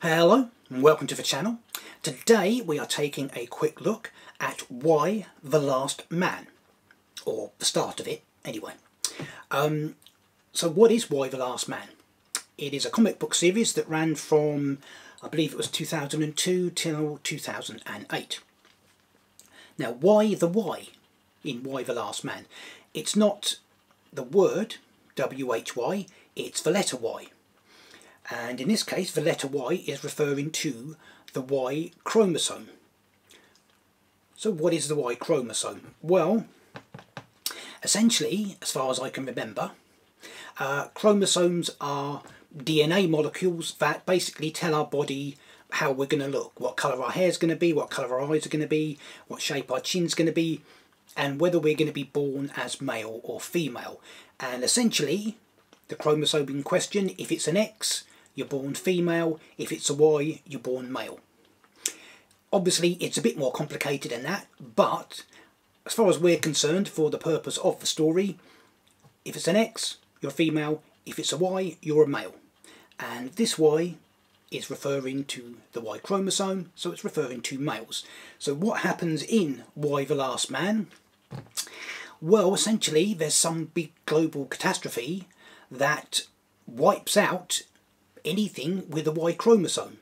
Hello and welcome to the channel. Today we are taking a quick look at Y the Last Man, or the start of it anyway. So what is Y the Last Man? It is a comic book series that ran from, I believe it was 2002 till 2008. Now why the Y in Y the Last Man? It's not the word W-H-Y, it's the letter Y. And in this case, the letter Y is referring to the Y chromosome. So what is the Y chromosome? Well, essentially, as far as I can remember, chromosomes are DNA molecules that basically tell our body how we're going to look, what colour our hair is going to be, what colour our eyes are going to be, what shape our chin's going to be, and whether we're going to be born as male or female. And essentially, the chromosome in question, if it's an X, you're born female. If it's a Y, you're born male. Obviously, it's a bit more complicated than that, but as far as we're concerned, for the purpose of the story, if it's an X, you're female. If it's a Y, you're a male. And this Y is referring to the Y chromosome, so it's referring to males. So what happens in Y the Last Man? Well, essentially, there's some big global catastrophe that wipes out anything with a Y chromosome.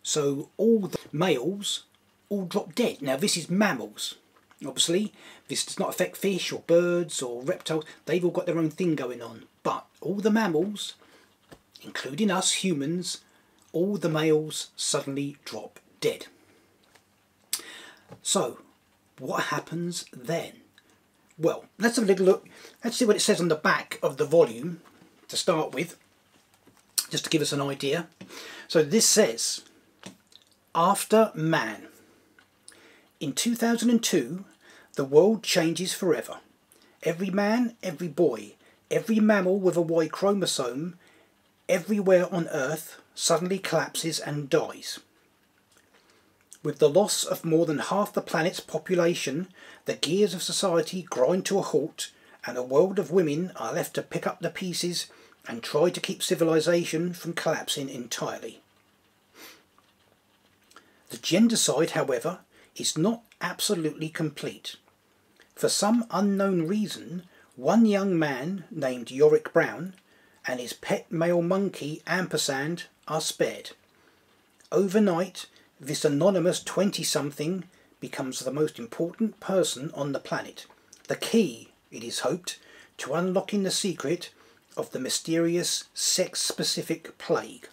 So all the males all drop dead. Now this is mammals. Obviously this does not affect fish or birds or reptiles. They've all got their own thing going on. But all the mammals, including us humans, all the males suddenly drop dead. So what happens then? Well, let's have a little look. Let's see what it says on the back of the volume to start with, just to give us an idea. So this says, after man. In 2002, the world changes forever. Every man, every boy, every mammal with a Y chromosome, everywhere on Earth suddenly collapses and dies. With the loss of more than half the planet's population, the gears of society grind to a halt, and a world of women are left to pick up the pieces and try to keep civilization from collapsing entirely. The gender side, however, is not absolutely complete. For some unknown reason, one young man named Yorick Brown and his pet male monkey Ampersand are spared. Overnight, this anonymous 20-something becomes the most important person on the planet, the key, it is hoped, to unlocking the secret of the mysterious sex-specific plague.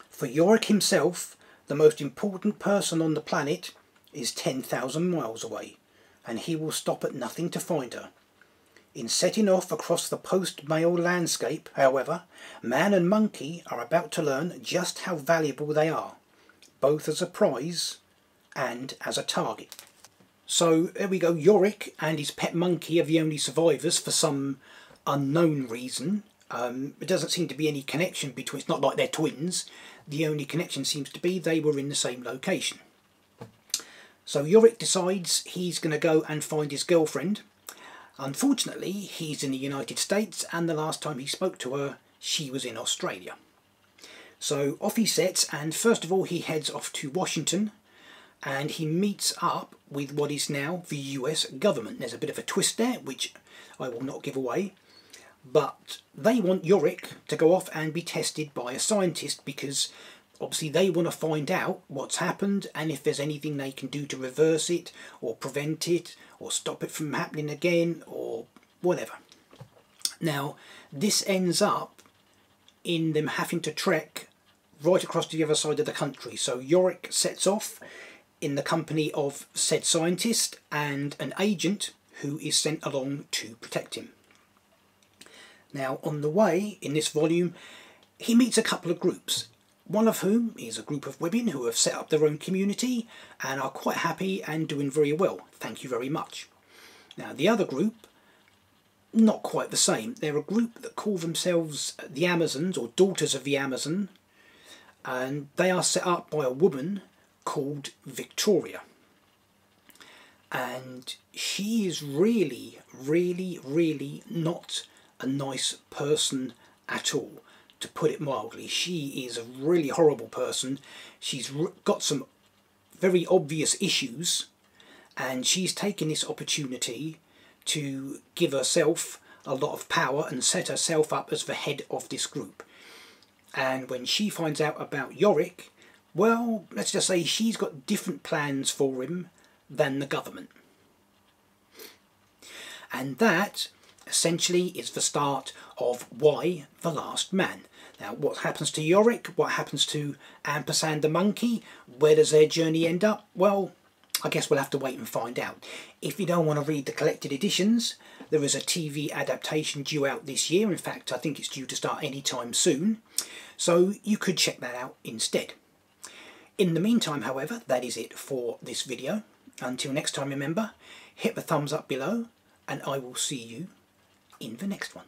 For Yorick himself, the most important person on the planet is 10,000 miles away, and he will stop at nothing to find her. In setting off across the post-male landscape, however, man and monkey are about to learn just how valuable they are, both as a prize and as a target. So there we go, Yorick and his pet monkey are the only survivors for some unknown reason. There doesn't seem to be any connection between, it's not like they're twins, the only connection seems to be they were in the same location. So Yorick decides he's going to go and find his girlfriend. Unfortunately, he's in the United States, and the last time he spoke to her, she was in Australia. So off he sets, and first of all he heads off to Washington, and he meets up with what is now the US government. There's a bit of a twist there, which I will not give away. But they want Yorick to go off and be tested by a scientist, because obviously they want to find out what's happened and if there's anything they can do to reverse it or prevent it or stop it from happening again or whatever. Now this ends up in them having to trek right across to the other side of the country. So Yorick sets off in the company of said scientist and an agent who is sent along to protect him. Now on the way in this volume he meets a couple of groups, one of whom is a group of women who have set up their own community and are quite happy and doing very well, thank you very much. Now the other group, not quite the same. They're a group that call themselves the Amazons, or Daughters of the Amazon, and they are set up by a woman called Victoria. And she is really not a nice person at all. to put it mildly. She is a really horrible person. She's got some very obvious issues, and she's taken this opportunity to give herself a lot of power and set herself up as the head of this group. And when she finds out about Yorick, well, let's just say she's got different plans for him than the government. And that essentially is the start of Y: The Last Man. Now, what happens to Yorick? What happens to Ampersand the monkey? Where does their journey end up? Well, I guess we'll have to wait and find out. If you don't want to read the collected editions, there is a TV adaptation due out this year. In fact, I think it's due to start anytime soon. So you could check that out instead. In the meantime, however, that is it for this video. Until next time, remember, hit the thumbs up below, and I will see you in the next one.